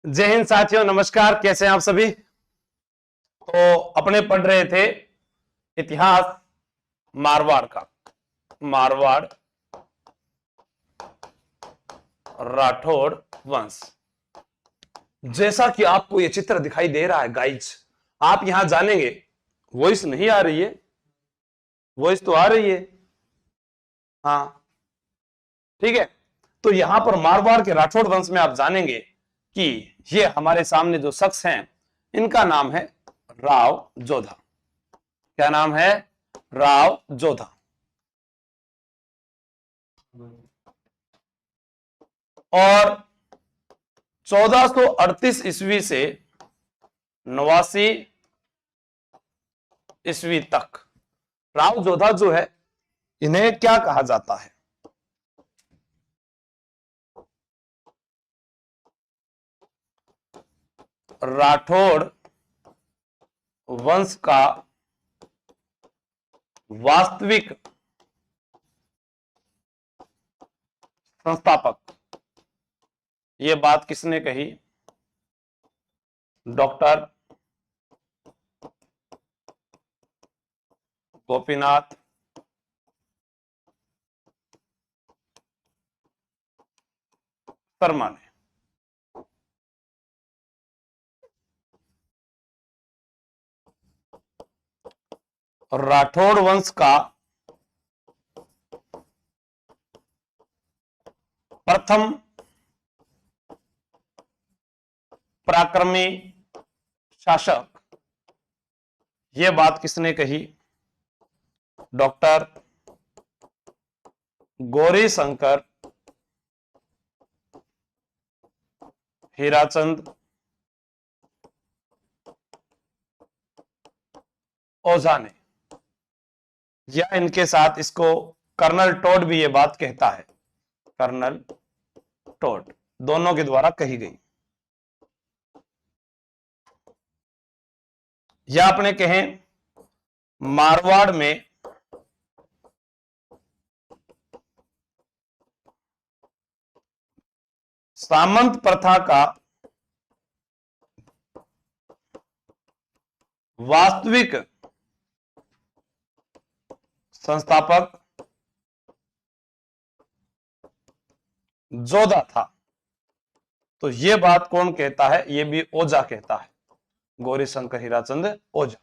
जय हिंद साथियों, नमस्कार। कैसे हैं आप सभी? तो अपने पढ़ रहे थे इतिहास मारवाड़ का। मारवाड़ राठौड़ वंश। जैसा कि आपको यह चित्र दिखाई दे रहा है गाइज, आप यहां जानेंगे। वॉइस नहीं आ रही है? वॉइस तो आ रही है। हाँ, ठीक है। तो यहां पर मारवाड़ के राठौड़ वंश में आप जानेंगे कि ये हमारे सामने जो शख्स हैं, इनका नाम है राव जोधा। क्या नाम है? राव जोधा। और 1438 ईस्वी से 89 ईस्वी तक राव जोधा जो है, इन्हें क्या कहा जाता है? राठौड़ वंश का वास्तविक संस्थापक। यह बात किसने कही? डॉक्टर गोपीनाथ शर्मा ने। राठौड़ वंश का प्रथम पराक्रमी शासक, यह बात किसने कही? डॉक्टर गौरीशंकर हीराचंद ओझा ने। या इनके साथ इसको कर्नल टोड भी ये बात कहता है। कर्नल टोड, दोनों के द्वारा कही गई। या अपने कहें मारवाड़ में सामंत प्रथा का वास्तविक संस्थापक जोधा था। तो यह बात कौन कहता है? यह भी ओझा कहता है, गौरीशंकर हीराचंद ओझा।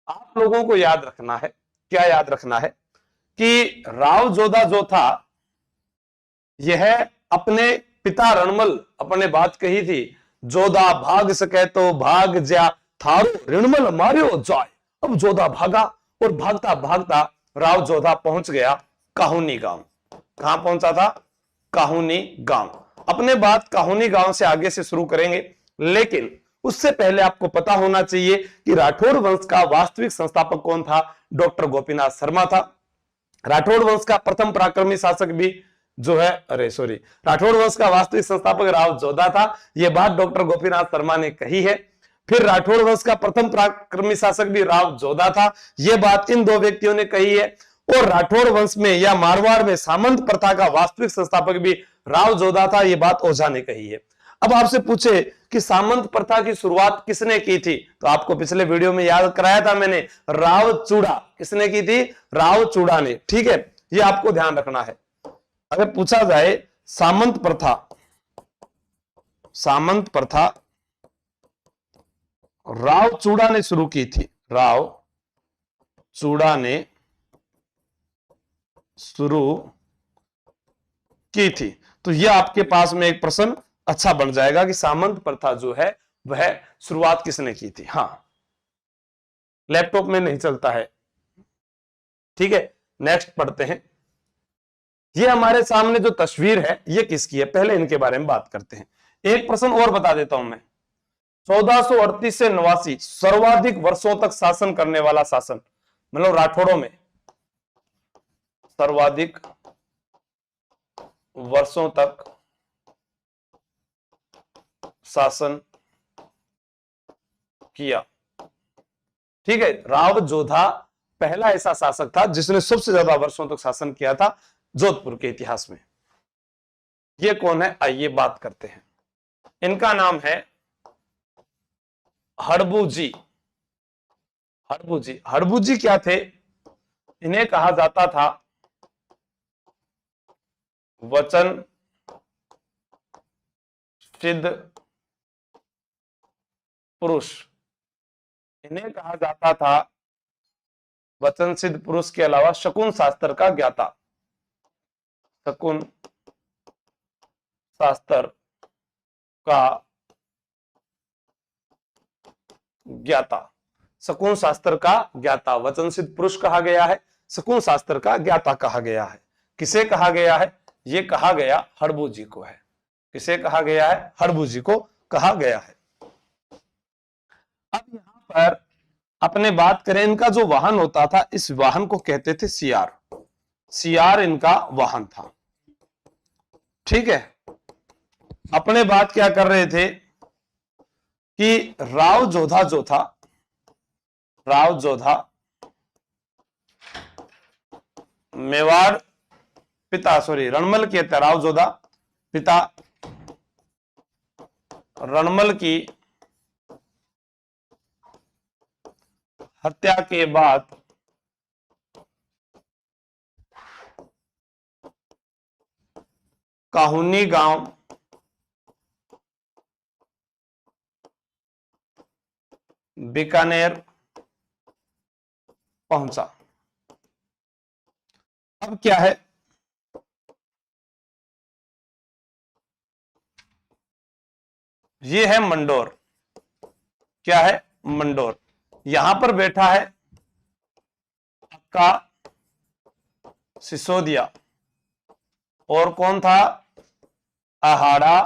आप लोगों को याद रखना है, क्या याद रखना है कि राव जोधा जो था, यह अपने पिता रणमल, अपने बात कही थी, जोधा भाग सके तो भाग जा, थारो रणमल मारियो जाए। अब जोधा भागा और भागता भागता राव जोधा पहुंच गया काहुनी गांव। कहां पहुंचा था? काहुनी गांव। अपने बात काहुनी गांव से आगे से शुरू करेंगे, लेकिन उससे पहले आपको पता होना चाहिए कि राठौड़ वंश का वास्तविक संस्थापक कौन था? डॉक्टर गोपीनाथ शर्मा था। राठौड़ वंश का प्रथम पराक्रमी शासक भी जो है, राठौड़ वंश का वास्तविक संस्थापक राव जोधा था। यह बात डॉक्टर गोपीनाथ शर्मा ने कही है। फिर राठौड़ वंश का प्रथम पराक्रमी शासक भी राव जोधा था, यह बात इन दो व्यक्तियों ने कही है। और राठौड़ वंश में या मारवाड़ में सामंत प्रथा का वास्तविक संस्थापक भी राव जोधा था, यह बात ओझा ने कही है। अब आपसे पूछे कि सामंत प्रथा की शुरुआत किसने की थी, तो आपको पिछले वीडियो में याद कराया था मैंने, राव चूड़ा। किसने की थी? राव चूड़ा ने। ठीक है, यह आपको ध्यान रखना है। अगर पूछा जाए सामंत प्रथा राव चूड़ा ने शुरू की थी, राव चूड़ा ने शुरू की थी, तो यह आपके पास में एक प्रश्न अच्छा बन जाएगा कि सामंत प्रथा जो है वह शुरुआत किसने की थी। हाँ, लैपटॉप में नहीं चलता है। ठीक है, नेक्स्ट पढ़ते हैं। ये हमारे सामने जो तस्वीर है, ये किसकी है? पहले इनके बारे में बात करते हैं। एक प्रश्न और बता देता हूं मैं। 1438 से 89 सर्वाधिक वर्षों तक शासन करने वाला शासन, मतलब राठौड़ों में सर्वाधिक वर्षों तक शासन किया। ठीक है, राव जोधा पहला ऐसा शासक था जिसने सबसे ज्यादा वर्षों तक शासन किया था जोधपुर के इतिहास में। यह कौन है? आइए बात करते हैं। इनका नाम है हड़बू जी। हड़बू जी क्या थे? इन्हें कहा जाता था वचन सिद्ध पुरुष। इन्हें कहा जाता था वचन सिद्ध पुरुष के अलावा शकुन शास्त्र का ज्ञाता। शकुन शास्त्र का ज्ञाता। शकुन शास्त्र का ज्ञाता वचन सिद्ध पुरुष कहा गया है, शकुन शास्त्र का ज्ञाता कहा गया है। किसे कहा गया है? ये कहा गया हड़बू जी को है। किसे कहा गया है? हड़बू जी को कहा गया है। अब यहां पर अपने बात करें, इनका जो वाहन होता था, इस वाहन को कहते थे सियार। सियार इनका वाहन था। ठीक है। अपने बात क्या कर रहे थे कि राव जोधा जो था, राव जोधा मेवाड़ पिता, सॉरी रणमल के थे। राव जोधा पिता रणमल की हत्या के बाद काहुनी गांव बीकानेर पहुंचा। अब क्या है, ये है मंडोर। क्या है? मंडोर। यहां पर बैठा है अक्का सिसोदिया। और कौन था? आहाड़ा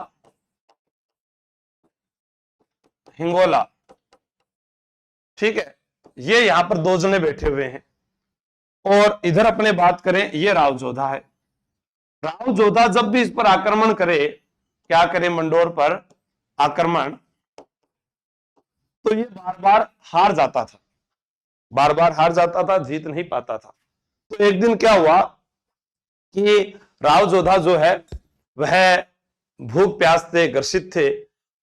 हिंगोला। ठीक है। ये यहां पर दो जने बैठे हुए हैं। और इधर अपने बात करें, ये राव जोधा है। राव जोधा जब भी इस पर आक्रमण करे, क्या करे? मंडोर पर आक्रमण, तो ये बार बार हार जाता था। बार बार हार जाता था, जीत नहीं पाता था। तो एक दिन क्या हुआ कि राव जोधा जो है वह भूख प्यास से ग्रसित थे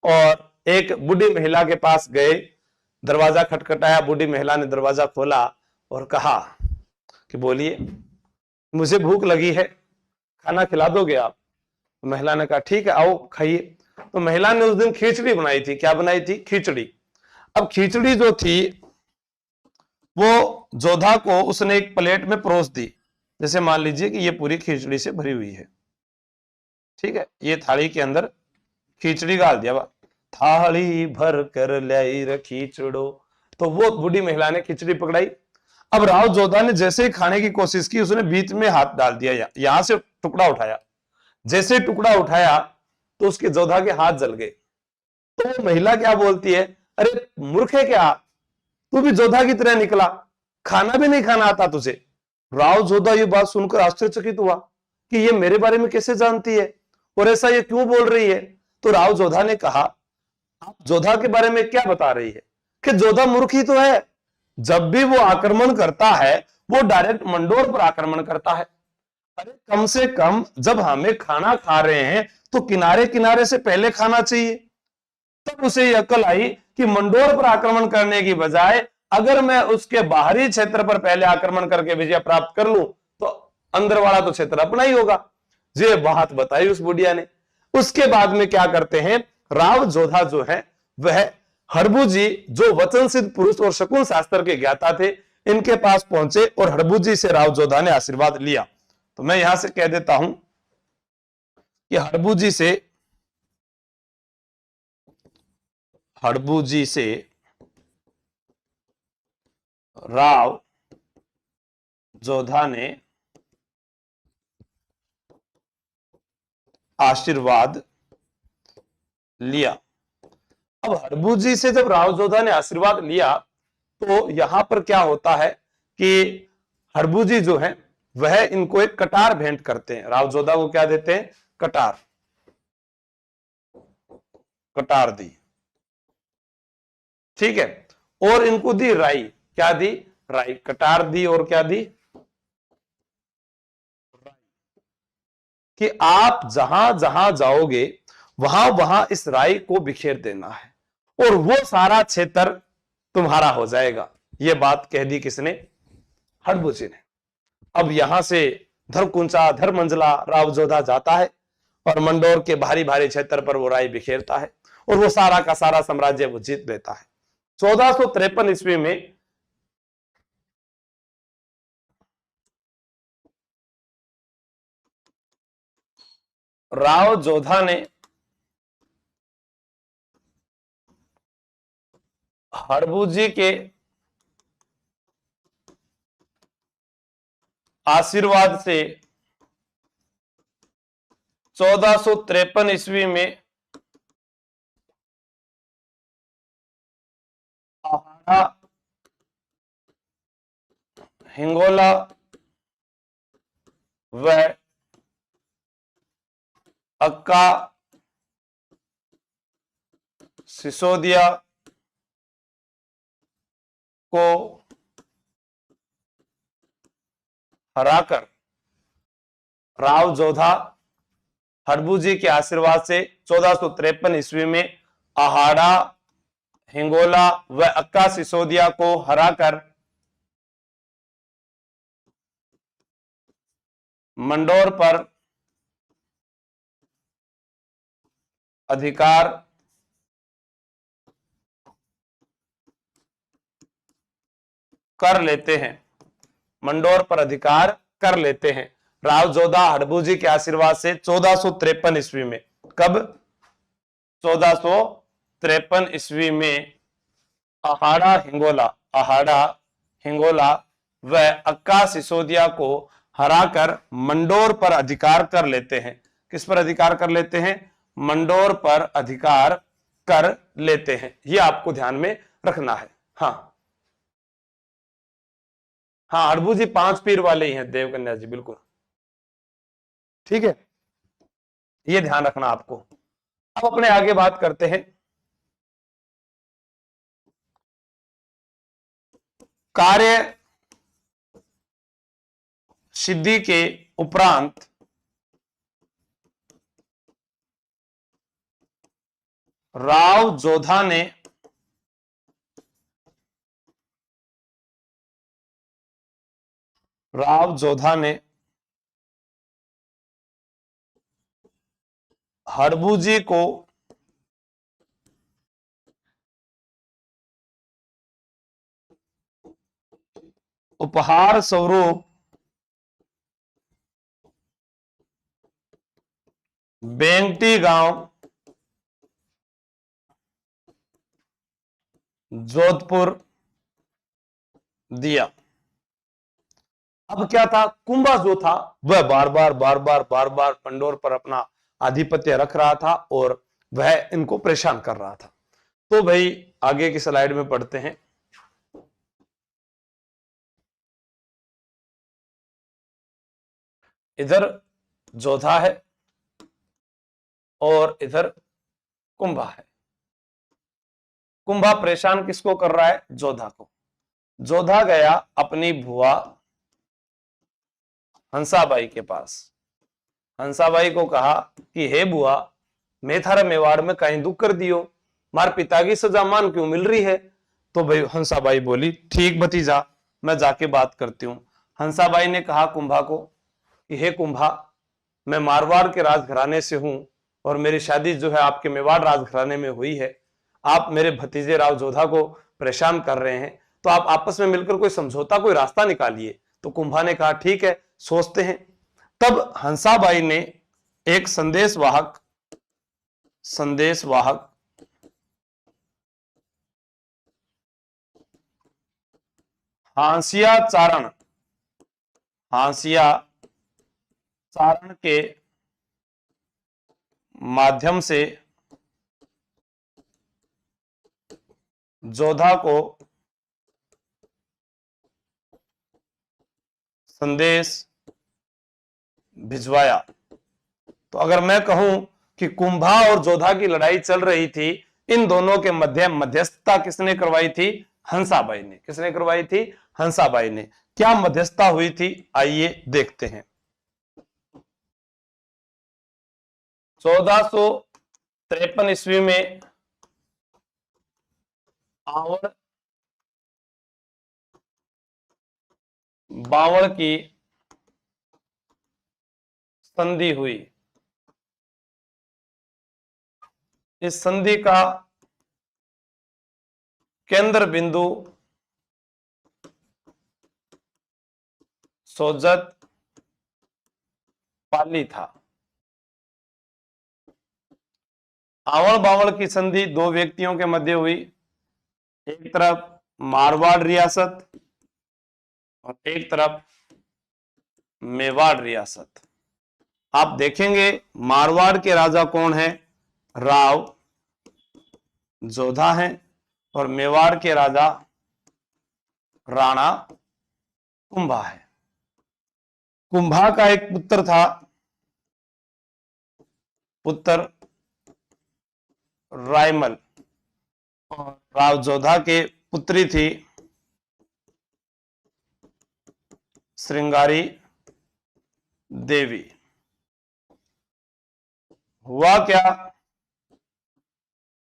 और एक बूढ़ी महिला के पास गए। दरवाजा खटखटाया, बूढ़ी महिला ने दरवाजा खोला और कहा कि बोलिए, मुझे भूख लगी है, खाना खिला दोगे आप? तो महिला ने कहा ठीक है, आओ खाइए। तो महिला ने उस दिन खिचड़ी बनाई थी। क्या बनाई थी? खिचड़ी। अब खिचड़ी जो थी वो जोधा को उसने एक प्लेट में परोस दी। जैसे मान लीजिए कि ये पूरी खिचड़ी से भरी हुई है। ठीक है। ये थाली के अंदर खिचड़ी डाल दिया। थाली भर कर लाई रे खिचड़ो। तो वो बूढ़ी महिला ने खिचड़ी पकड़ाई। अब राव जोधा ने जैसे ही खाने की कोशिश की, उसने बीच में हाथ डाल दिया, यहां से टुकड़ा उठाया। जैसे टुकड़ा उठाया तो उसके जोधा के हाथ जल गए। तो महिला क्या बोलती है, अरे मूर्ख है क्या, तू भी जोधा की तरह निकला, खाना भी नहीं खाना आता तुझे। राव जोधा ये बात सुनकर आश्चर्यचकित हुआ कि ये मेरे बारे में कैसे जानती है और ऐसा ये क्यों बोल रही है। तो राव जोधा ने कहा, आप जोधा के बारे में क्या बता रही है कि जोधा मूर्ख ही तो है। जब भी वो आक्रमण करता है वो डायरेक्ट मंडोर पर आक्रमण करता है। अरे कम से कम जब हमें खाना खा रहे हैं तो किनारे किनारे से पहले खाना चाहिए। तब उसे यह अक्ल आई कि मंडोर पर आक्रमण करने की बजाय अगर मैं उसके बाहरी क्षेत्र पर पहले आक्रमण करके विजय प्राप्त कर लूं तो अंदर वाला तो क्षेत्र अपना ही होगा। ये बात बताई उस बुढ़िया ने। उसके बाद में क्या करते हैं, राव जोधा जो है वह हड़बू जी जो वचन सिद्ध पुरुष और शकुन शास्त्र के ज्ञाता थे, इनके पास पहुंचे और हड़बू जी से राव जोधा ने आशीर्वाद लिया। तो मैं यहां से कह देता हूं कि हड़बू जी से राव जोधा ने आशीर्वाद लिया। अब हड़बू जी से जब राव जोधा ने आशीर्वाद लिया तो यहां पर क्या होता है कि हड़बू जी जो है वह इनको एक कटार भेंट करते हैं। राव जोधा को क्या देते हैं? कटार। कटार दी। ठीक है। और इनको दी राई। क्या दी? राई। कटार दी और क्या दी? कि आप जहां जहां जाओगे वहां वहां इस राई को बिखेर देना है और वो सारा क्षेत्र तुम्हारा हो जाएगा। ये बात कह दी किसने? हड़बुजी ने। अब यहां से धरकुंचा धरमंजला राव जोधा जाता है और मंडोर के भारी भारी क्षेत्र पर वो राय बिखेरता है और वो सारा का सारा साम्राज्य वो जीत लेता है। 1453 ईस्वी में राव जोधा ने हड़बुजी के आशीर्वाद से 1453 ईस्वी में आहाड़ा हिंगोला व अक्का सिसोदिया को हराकर राव जोधा हड़बुजी के आशीर्वाद से 1453 ईस्वी में आहाड़ा हिंगोला व अक्का सिसोदिया को हराकर मंडोर पर अधिकार कर लेते हैं। मंडोर पर अधिकार कर लेते हैं। राव जोधा हड़बुजी के आशीर्वाद से 1453 ईस्वी में, कब? 1453 ईस्वी में आहाड़ा हिंगोला व अक्का सिसोदिया को हराकर मंडोर पर अधिकार कर लेते हैं। किस पर अधिकार कर लेते हैं? मंडोर पर अधिकार कर लेते हैं। यह आपको ध्यान में रखना है। हाँ हाँ, हड़बुजी 5 पीर वाले ही हैं देवकन्या जी, बिल्कुल ठीक है, ये ध्यान रखना आपको। अब अपने आगे बात करते हैं कार्य सिद्धि के उपरांत राव जोधा ने हड़बुजी को उपहार स्वरूप बेंगटी गांव जोधपुर दिया। अब क्या था, कुंभा जो था वह बार बार मंडोर पर अपना आधिपत्य रख रहा था और वह इनको परेशान कर रहा था। तो भाई आगे की स्लाइड में पढ़ते हैं। इधर जोधा है और इधर कुंभा है। कुंभा परेशान किसको कर रहा है? जोधा को। जोधा गया अपनी बुआ हंसाबाई के पास। हंसाबाई को कहा कि हे बुआ, मैं थारा मेवाड़ में कहीं दुख कर दियो, मार पिता की सजा मान क्यों मिल रही है? तो भाई हंसाबाई बोली, ठीक भतीजा, मैं जाके बात करती हूँ। हंसाबाई ने कहा कुंभा को कि हे कुंभा, मैं मारवाड़ के राजघराने से हूं और मेरी शादी जो है आपके मेवाड़ राजघराने में हुई है। आप मेरे भतीजे राव जोधा को परेशान कर रहे हैं, तो आप आपस में मिलकर कोई समझौता, कोई रास्ता निकालिए। तो कुंभा ने कहा ठीक है, सोचते हैं। तब हंसाबाई ने एक संदेशवाहक हांसिया चारण के माध्यम से जोधा को संदेश भिजवाया। तो अगर मैं कहूं कि कुंभा और जोधा की लड़ाई चल रही थी, इन दोनों के मध्य मध्यस्थता किसने करवाई थी? हंसाबाई ने। किसने करवाई थी? हंसाबाई ने। क्या मध्यस्थता हुई थी? आइए देखते हैं। 53 ईस्वी में आवड़ बावड़ की संधि हुई। इस संधि का केंद्र बिंदु सोजत पाली था। आवड़ बावड़ की संधि दो व्यक्तियों के मध्य हुई, एक तरफ मारवाड़ रियासत और एक तरफ मेवाड़ रियासत। आप देखेंगे मारवाड़ के राजा कौन है, राव जोधा हैं, और मेवाड़ के राजा राणा कुंभा है। कुंभा का एक पुत्र था, पुत्र रायमल, और राव जोधा के पुत्री थी श्रृंगारी देवी। हुआ क्या,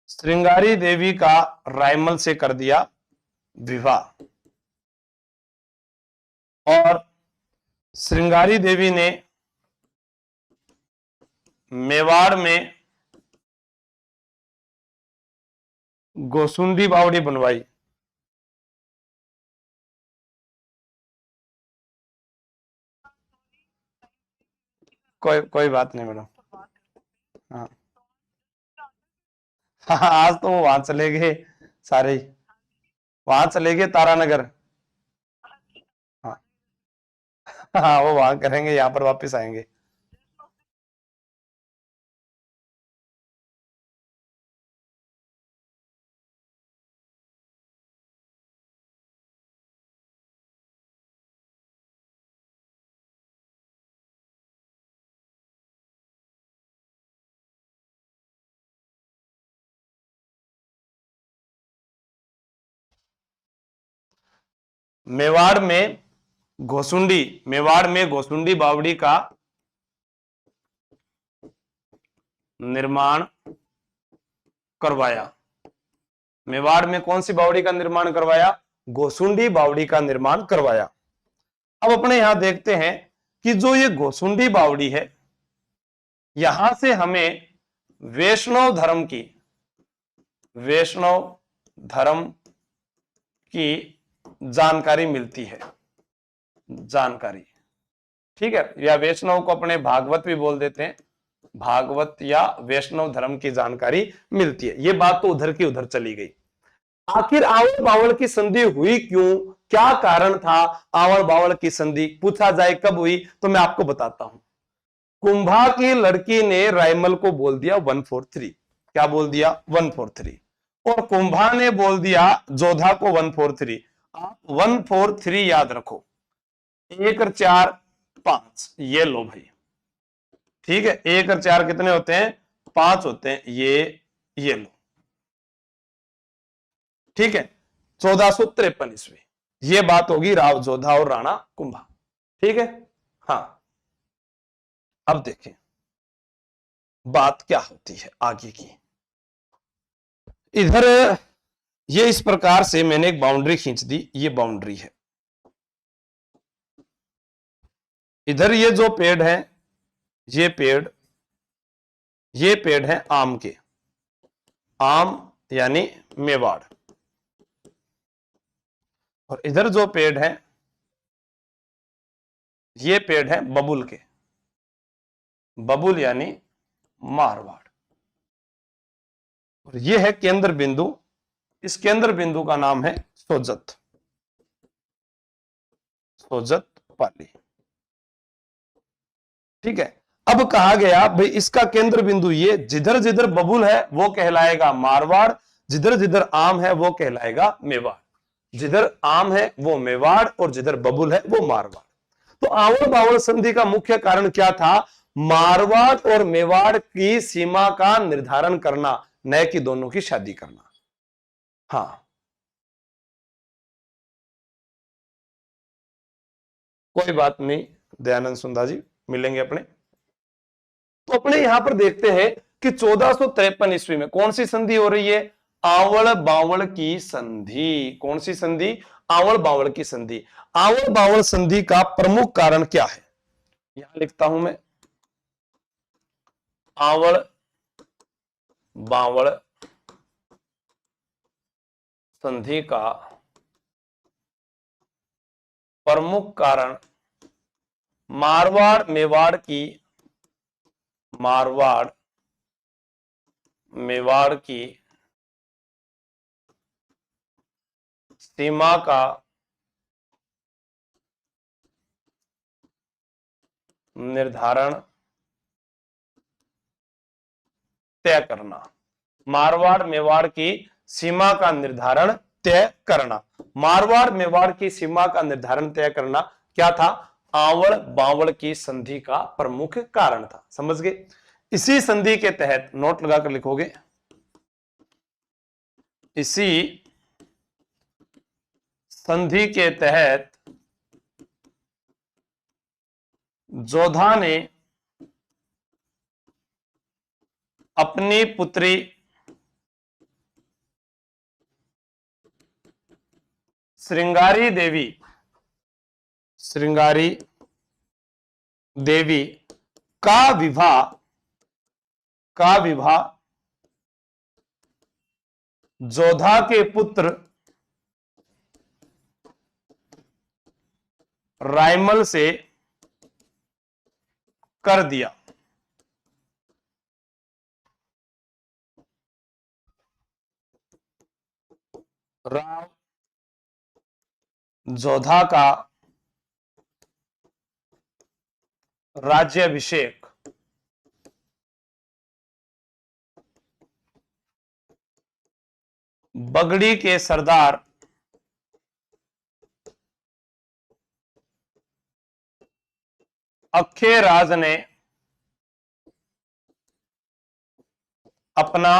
श्रृंगारी देवी का रायमल से कर दिया विवाह, और श्रृंगारी देवी ने मेवाड़ में गोसुंडी बावड़ी बनवाई। कोई बात नहीं मैडम। हाँ हाँ, आज तो वो वहां चले गए सारे ही, वहां चले गए तारानगर। हाँ हाँ, वो वहां करेंगे, यहाँ पर वापस आएंगे। मेवाड़ में घोसुंडी बावड़ी का निर्माण करवाया। मेवाड़ में कौन सी बावड़ी का निर्माण करवाया, घोसुंडी बावड़ी का निर्माण करवाया। अब अपने यहां देखते हैं कि जो ये घोसुंडी बावड़ी है, यहां से हमें वैष्णव धर्म की जानकारी मिलती है, जानकारी, ठीक है, या वैष्णव को अपने भागवत भी बोल देते हैं, भागवत या वैष्णव धर्म की जानकारी मिलती है। ये बात तो उधर की उधर चली गई। आखिर आवड़ बावड़ की संधि हुई क्यों, क्या कारण था आवड़ बावड़ की संधि, पूछा जाए कब हुई, तो मैं आपको बताता हूं। कुंभा की लड़की ने रायमल को बोल दिया 143, क्या बोल दिया 143, और कुंभा ने बोल दिया जोधा को 143। आप 143 याद रखो, 1 और 4 5, ये लो भाई, ठीक है, 1 और 4 कितने होते हैं, 5 होते हैं, ये लो, ठीक है। 1453 ईस्वी, ये बात होगी राव जोधा और राणा कुंभा, ठीक है। हाँ, अब देखें बात क्या होती है आगे की। इधर ये इस प्रकार से मैंने एक बाउंड्री खींच दी, ये बाउंड्री है। इधर ये जो पेड़ है, ये पेड़ है आम के, आम यानी मेवाड़, और इधर जो पेड़ है, ये पेड़ है बबुल के, बबुल यानी मारवाड़, और ये है केंद्र बिंदु, इस केंद्र बिंदु का नाम है सोजत पाली, ठीक है। अब कहा गया भाई इसका केंद्र बिंदु ये, जिधर जिधर बबुल है वो कहलाएगा मारवाड़, जिधर जिधर आम है वो कहलाएगा मेवाड़, जिधर आम है वो मेवाड़ और जिधर बबुल है वो मारवाड़। तो आवड़ बावड़ संधि का मुख्य कारण क्या था, मारवाड़ और मेवाड़ की सीमा का निर्धारण करना, न कि दोनों की शादी करना। हाँ, कोई बात नहीं दयानंद सुंदा जी, मिलेंगे अपने। तो अपने यहां पर देखते हैं कि 1453 ईस्वी में कौन सी संधि हो रही है? आवड़ बावड़ की संधि। कौन सी संधि? आवड़ बावड़ की संधि। आवड़ बावड़ संधि का प्रमुख कारण क्या है? यहां लिखता हूं मैं, आवड़ बावड़ संधि का प्रमुख कारण मारवाड़ मेवाड़ की सीमा का निर्धारण तय करना। मारवाड़ मेवाड़ की सीमा का निर्धारण तय करना। मारवाड़ मेवाड़ की सीमा का निर्धारण तय करना क्या था? आवड़ बावड़ की संधि का प्रमुख कारण था। समझ गए? इसी संधि के तहत नोट लगाकर लिखोगे, इसी संधि के तहत जोधा ने अपनी पुत्री श्रृंगारी देवी का विवाह जोधा के पुत्र रायमल से कर दिया। राव जोधा का राज्याभिषेक बगड़ी के सरदार अखेराज ने अपना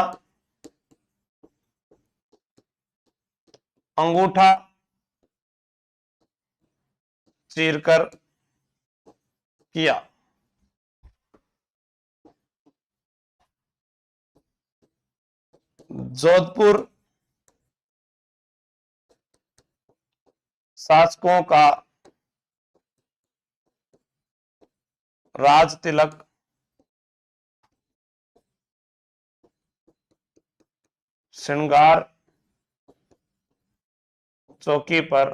अंगूठा चीरकर किया। जोधपुर शासकों का राज तिलक श्रृंगार चौकी पर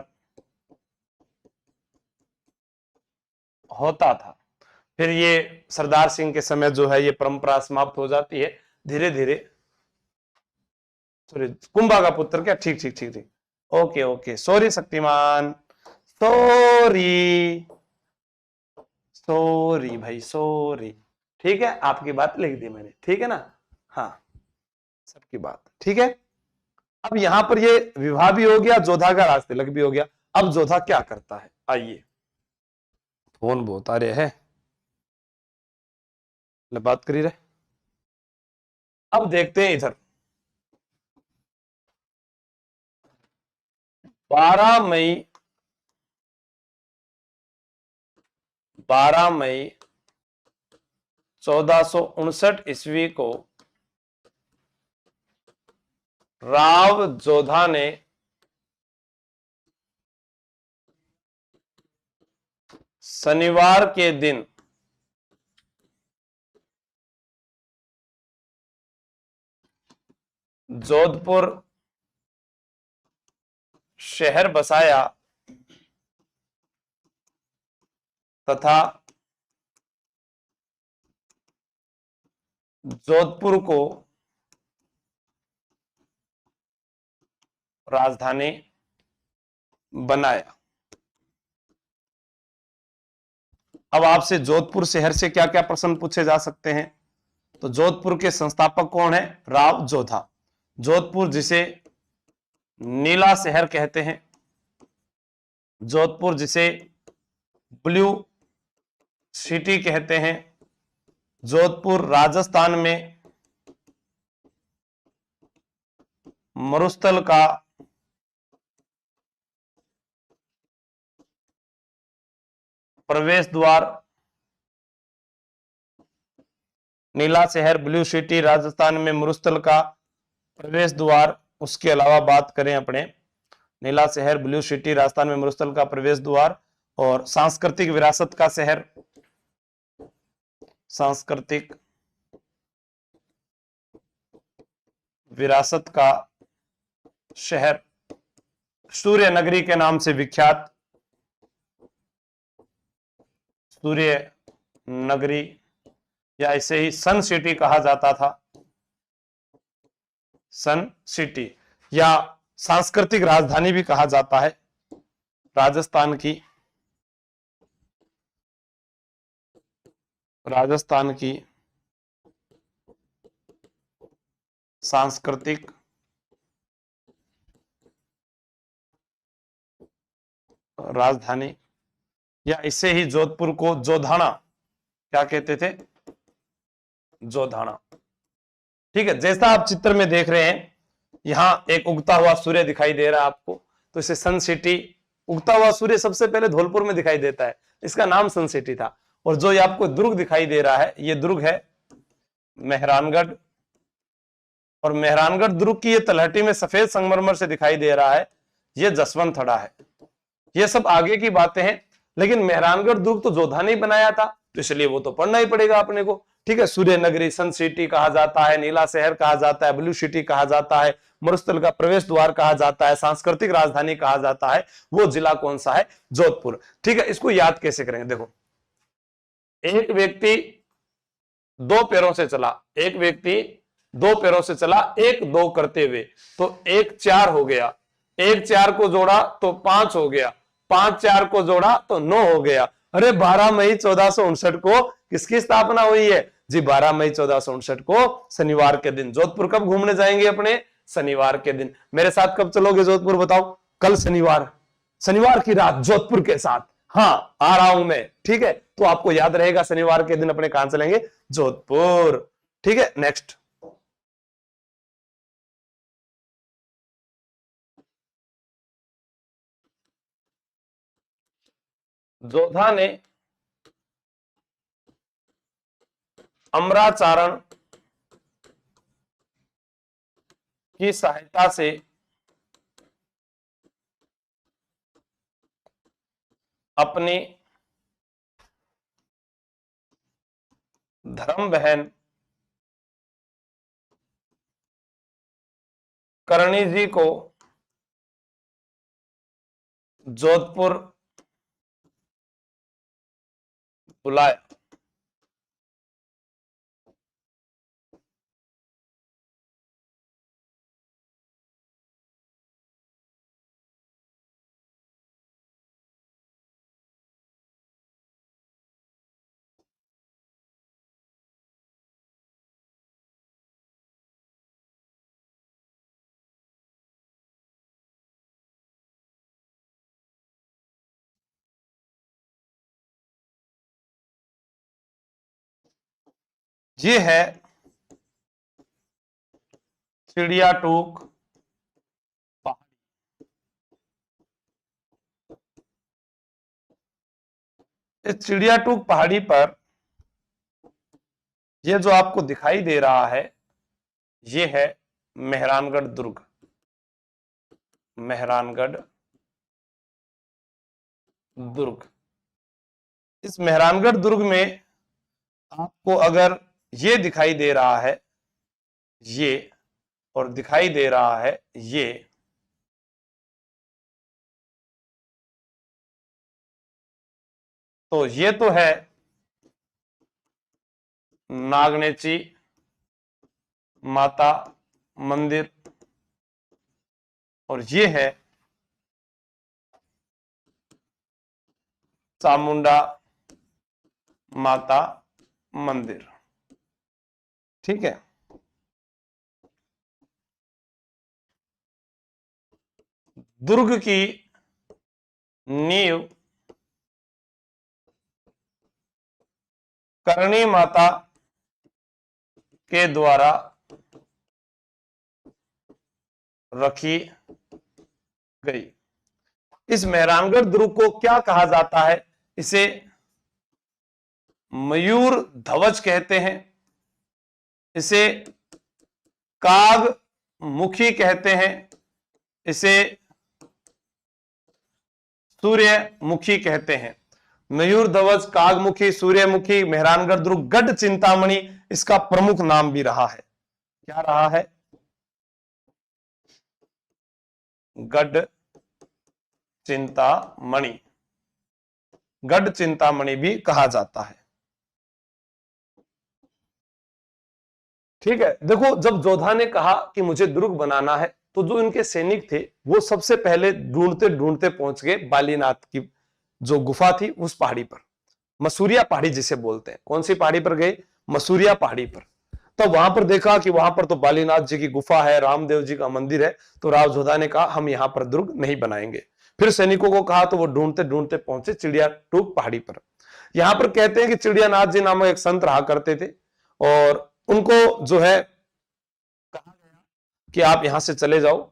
होता था। फिर ये सरदार सिंह के समय जो है ये परंपरा समाप्त हो जाती है धीरे धीरे। सॉरी, कुंभा का पुत्र क्या? ठीक ठीक ठीक ठीक, okay okay, sorry Shaktimaan, sorry sorry भाई, सॉरी। ठीक है, आपकी बात लिख दी मैंने, ठीक है ना? हाँ, सबकी बात ठीक है। अब यहां पर ये विवाह भी हो गया, जोधा का राज तिलक भी हो गया। अब जोधा क्या करता है? आइए, फोन बहुत आ रहे हैं, बात करी रहे। अब देखते हैं इधर, 12 मई 1459 ईस्वी को राव जोधा ने शनिवार के दिन जोधपुर शहर बसाया तथा जोधपुर को राजधानी बनाया। अब आपसे जोधपुर शहर से क्या क्या प्रश्न पूछे जा सकते हैं? तो जोधपुर के संस्थापक कौन है? राव जोधा। जोधपुर जिसे नीला शहर कहते हैं, जोधपुर जिसे ब्लू सिटी कहते हैं, जोधपुर राजस्थान में मरुस्थल का प्रवेश द्वार नीला शहर, ब्लू सिटी, राजस्थान में मरुस्थल का प्रवेश द्वार। उसके अलावा बात करें अपने नीला शहर, ब्लू सिटी, राजस्थान में मरुस्थल का प्रवेश द्वार, और सांस्कृतिक विरासत का शहर, सांस्कृतिक विरासत का शहर, सूर्य नगरी के नाम से विख्यात, सूर्य नगरी या इसे ही सन सिटी कहा जाता था, सन सिटी, या सांस्कृतिक राजधानी भी कहा जाता है राजस्थान की, राजस्थान की सांस्कृतिक राजधानी, या इसे ही जोधपुर को जोधाना क्या कहते थे, जोधाना। ठीक है, जैसा आप चित्र में देख रहे हैं, यहां एक उगता हुआ सूर्य दिखाई दे रहा है आपको, तो इसे सन सिटी, उगता हुआ सूर्य सबसे पहले धौलपुर में दिखाई देता है, इसका नाम सन सिटी था। और जो ये आपको दुर्ग दिखाई दे रहा है, ये दुर्ग है मेहरानगढ़, और मेहरानगढ़ दुर्ग की ये तलहटी में सफेद संगमरमर से दिखाई दे रहा है, ये जसवंतथड़ा है। ये सब आगे की बातें हैं, लेकिन मेहरानगढ़ दुर्ग तो जोधा ने बनाया था, तो इसलिए वो तो पढ़ना ही पड़ेगा अपने को। ठीक है, सूर्य नगरी, सन सिटी कहा जाता है, नीला शहर कहा जाता है, ब्लू सिटी कहा जाता है, मरुस्थल का प्रवेश द्वार कहा जाता है, सांस्कृतिक राजधानी कहा जाता है। वो जिला कौन सा है, जोधपुर। ठीक है, इसको याद कैसे करेंगे, देखो, एक व्यक्ति दो पैरों से चला, एक व्यक्ति दो पैरों से चला, एक दो करते हुए, तो एक चार हो गया, एक चार को जोड़ा तो पांच हो गया, पांच चार को जोड़ा तो 9 हो गया। अरे 12 मई 1459 को किसकी स्थापना हुई है जी, 12 मई 1459 को शनिवार के दिन। जोधपुर कब घूमने जाएंगे अपने, शनिवार के दिन। मेरे साथ कब चलोगे जोधपुर, बताओ, कल शनिवार, शनिवार की रात जोधपुर के साथ। हाँ, आ रहा हूं मैं। ठीक है, तो आपको याद रहेगा शनिवार के दिन अपने कहां चलेंगे, जोधपुर। ठीक है, नेक्स्ट, जोधा ने अमराचारण की सहायता से अपनी धर्म बहन करणी जी को जोधपुर बुलाया। ये है चिड़िया टूक पहाड़ी। इस चिड़िया टूक पहाड़ी पर ये जो आपको दिखाई दे रहा है, ये है मेहरानगढ़ दुर्ग, मेहरानगढ़ दुर्ग। इस मेहरानगढ़ दुर्ग में आपको अगर ये दिखाई दे रहा है, ये, और दिखाई दे रहा है ये, तो ये तो है नागनेची माता मंदिर, और ये है चामुंडा माता मंदिर। ठीक है, दुर्ग की नींव करणी माता के द्वारा रखी गई। इस मेहरानगढ़ दुर्ग को क्या कहा जाता है, इसे मयूर ध्वज कहते हैं, इसे कागमुखी कहते हैं, इसे सूर्यमुखी कहते हैं। मयूर ध्वज, कागमुखी, सूर्यमुखी, मेहरानगढ़ दुर्ग, गढ़ चिंतामणि इसका प्रमुख नाम भी रहा है। क्या रहा है? गढ़ चिंतामणि, गढ़ चिंतामणि भी कहा जाता है। ठीक है, देखो जब जोधा ने कहा कि मुझे दुर्ग बनाना है, तो जो इनके सैनिक थे वो सबसे पहले ढूंढते ढूंढते पहुंच गए बालीनाथ की जो गुफा थी उस पहाड़ी पर, मसूरिया पहाड़ी जिसे बोलते हैं। कौन सी पहाड़ी पर गए? मसूरिया पहाड़ी पर। तब वहां पर देखा कि वहां पर तो बालीनाथ जी की गुफा है, रामदेव जी का मंदिर है, तो राव जोधा ने कहा हम यहां पर दुर्ग नहीं बनाएंगे। फिर सैनिकों को कहा तो वो ढूंढते ढूंढते पहुंचे चिड़िया टूक पहाड़ी पर। यहां पर कहते हैं कि चिड़ियानाथ जी नामक एक संत रहा करते थे, और उनको जो है कहा गया कि आप यहां से चले जाओ,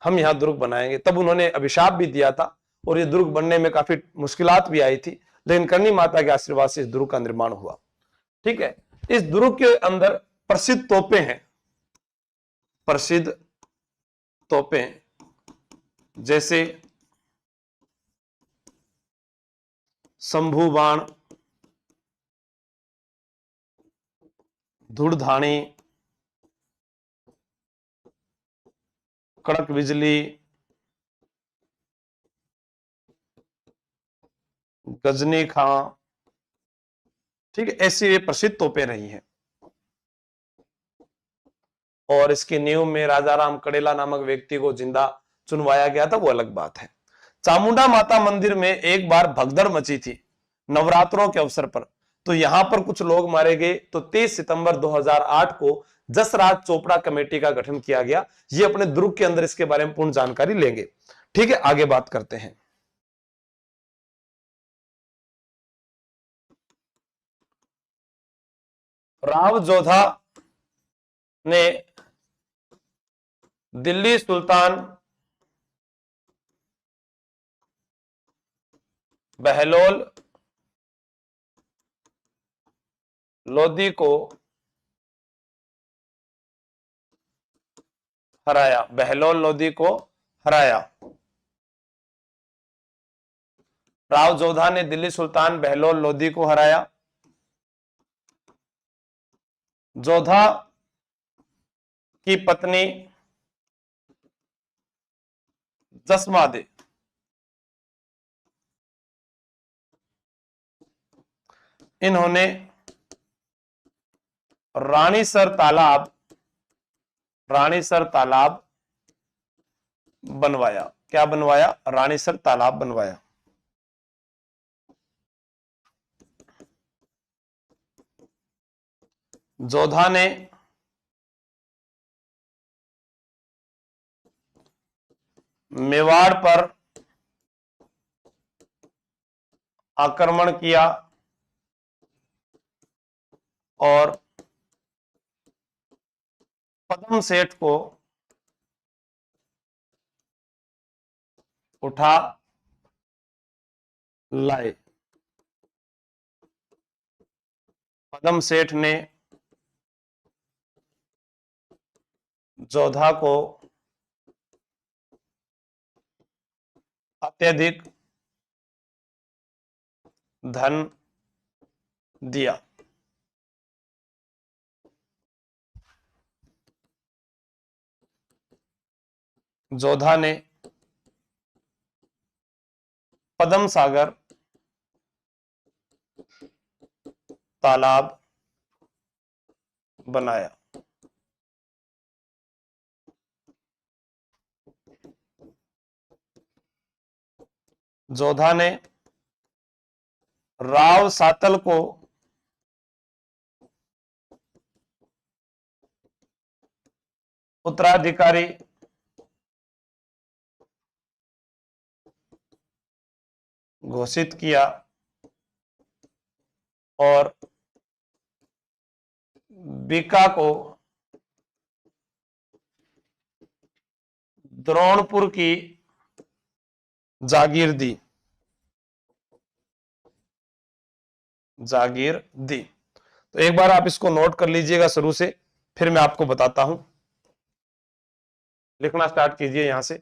हम यहां दुर्ग बनाएंगे। तब उन्होंने अभिशाप भी दिया था, और ये दुर्ग बनने में काफी मुश्किलात भी आई थी, लेकिन करनी माता के आशीर्वाद से इस दुर्ग का निर्माण हुआ। ठीक है, इस दुर्ग के अंदर प्रसिद्ध तोपें हैं, प्रसिद्ध तोपें जैसे शंभू बाण, धूड़धानी, कड़क बिजली, गजनी खां। ठीक है, ऐसी ये प्रसिद्ध तोपें रही हैं। और इसकी नींव में राजा राम कड़ेला नामक व्यक्ति को जिंदा चुनवाया गया था, वो अलग बात है। चामुंडा माता मंदिर में एक बार भगदड़ मची थी नवरात्रों के अवसर पर, तो यहां पर कुछ लोग मारे गए। तो 30 सितंबर 2008 को जसराज चोपड़ा कमेटी का गठन किया गया। ये अपने दुर्ग के अंदर इसके बारे में पूर्ण जानकारी लेंगे। ठीक है, आगे बात करते हैं। राव जोधा ने दिल्ली सुल्तान बहलोल लोधी को हराया, बहलोल लोधी को हराया। राव जोधा ने दिल्ली सुल्तान बहलोल लोधी को हराया। जोधा की पत्नी जसमादे इन्होंने रानीसर तालाब बनवाया। क्या बनवाया? रानीसर तालाब बनवाया। जोधा ने मेवाड़ पर आक्रमण किया और पदम सेठ को उठा लाए। पदम सेठ ने जोधा को अत्यधिक धन दिया। जोधा ने पद्म सागर तालाब बनाया। जोधा ने राव सातल को उत्तराधिकारी घोषित किया और बीका को द्रोणपुर की जागीर दी। तो एक बार आप इसको नोट कर लीजिएगा शुरू से। फिर मैं आपको बताता हूं, लिखना स्टार्ट कीजिए यहां से।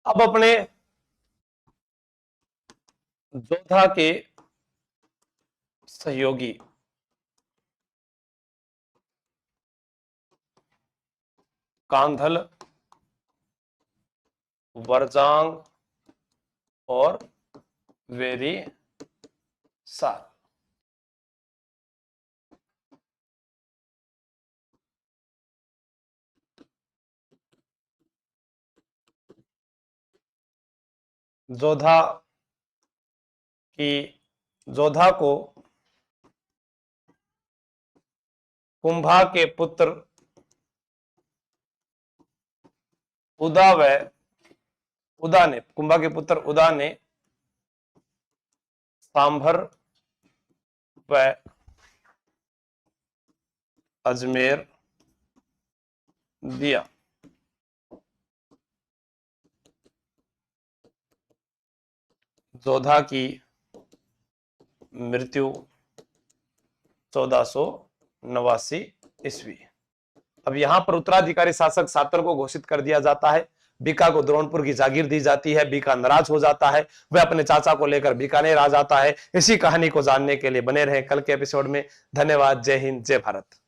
अब अपने जोधा के सहयोगी कांधल, वरजांग और वेरी साल, जोधा की जोधा को कुंभा के पुत्र उदा ने कुंभा के पुत्र उदा ने सांभर व अजमेर दिया। जोधा की मृत्यु 1489 ईस्वी। अब यहां पर उत्तराधिकारी शासक सातर को घोषित कर दिया जाता है। बीका को द्रोणपुर की जागीर दी जाती है। बीका नाराज हो जाता है, वह अपने चाचा को लेकर बीकानेर आ जाता है। इसी कहानी को जानने के लिए बने रहें कल के एपिसोड में। धन्यवाद। जय हिंद, जय भारत।